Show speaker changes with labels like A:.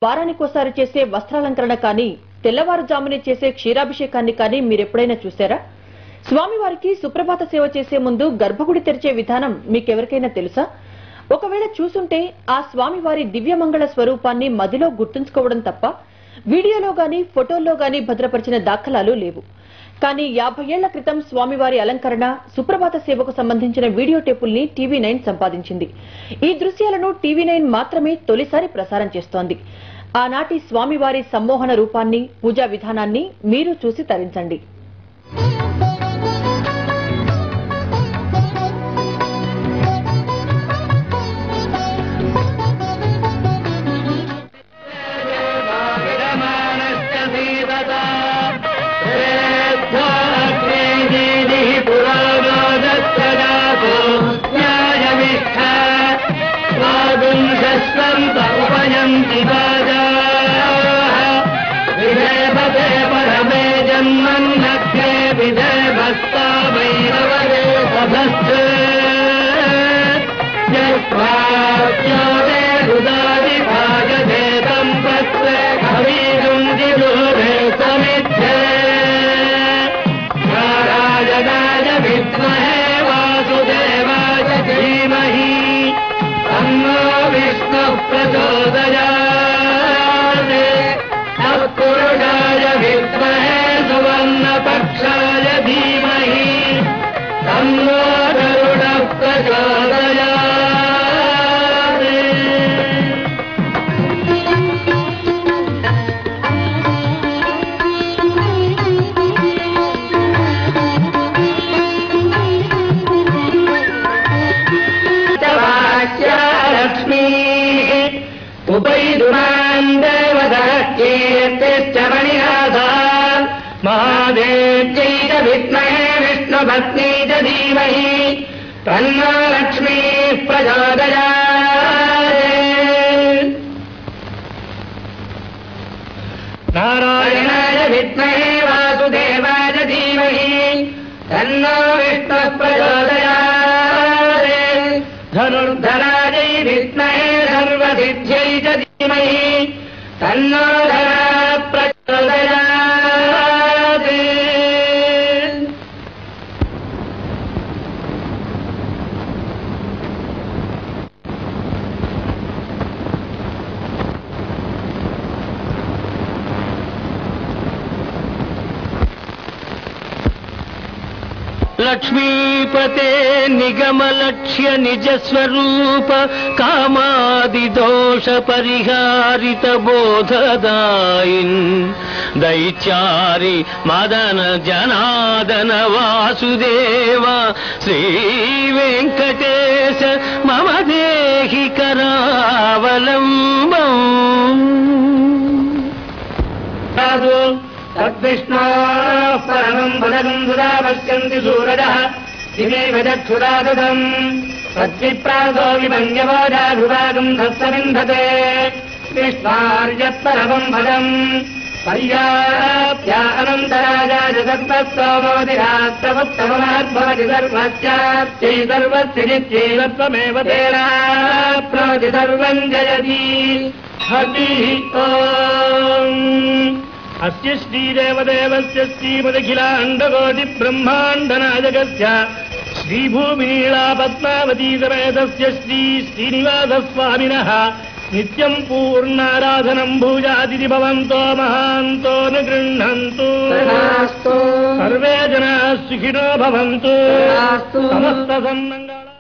A: వారానికోసారి చేసే వస్త్రాలంకరణ కానీ తెల్లవారుజామునే చేసే క్షీరాభిషేకాన్ని కానీ మీరెప్పుడైనా చూశారా? స్వామివారికి సుప్రభాత సేవ చేసే ముందు గర్భగుడి తెరిచే విధానం మీకెవరికైనా తెలుసా? ఒకవేళ చూసుంటే ఆ స్వామివారి దివ్యమంగళ స్వరూపాన్ని మదిలో గుర్తుంచుకోవడం తప్ప వీడియోలో గాని ఫోటోల్లో గాని భద్రపరిచిన దాఖలాలు లేవు. కానీ 50 ఏళ్ల క్రితం స్వామివారి అలంకరణ సుప్రభాత సేవకు సంబంధించిన వీడియో టేపుల్ని TV9 సంపాదించింది. ఈ దృశ్యాలను TV9 మాత్రమే తొలిసారి ప్రసారం చేస్తోంది. ఆనాటి స్వామివారి సమ్మోహన రూపాన్ని, పూజా విధానాన్ని మీరు చూసి తరించండి.
B: विद्महे विष्णुपत्नी च धीमहि तन्नो लक्ष्मी प्रचोदयात्। नारायणाय विद्महे वासुदेवाय धीमहि तन्नो विष्णुः प्रचोदयात्। धनुर्धरायै विद्महे सर्वसिद्ध्यै च धीमहि तन्नो धनः प्रचोदयात्।
C: लक्ष्मीपते निगमलक्ष्य निज स्वरूप कामादिदोष परिहारित बोधदायिन् दैत्यारि मदन जनादन वासुदेव श्री वेंकटेश मम देहि करावलम्बम्।
B: तद्विष्णोः परमम् पदम् सुधा पश्यन्ति सूरजः दिवेव चक्षुरादधम् तद्विप्रासो विभङ्ग्यवोजाभिभागम् तत्सविन्धते विष्णार्यत्परमम् पदम् पर्याप्त्या अनन्तराजाय तत्तत्सोमोदिरात्रमुत्तममाद्भवति सर्वस्याप्त्यै सर्वस्य नित्यैव त्वमेव तेनाप्नोति सर्वम् जयति। हरिः ओम्। अस्य श्रीदेवदेवस्य श्रीमदखिलाण्डकोटि ब्रह्माण्डनायकस्य श्रीभूमिनीला पद्मावती समेतस्य श्रीनिवासस्वामिनः नित्यम् पूर्णाराधनम् भूजादिति भवन्तो महान्तो न गृह्णन्तु। सर्वे जनाः सुखिनो भवन्तु। समस्त सन्मङ्गल।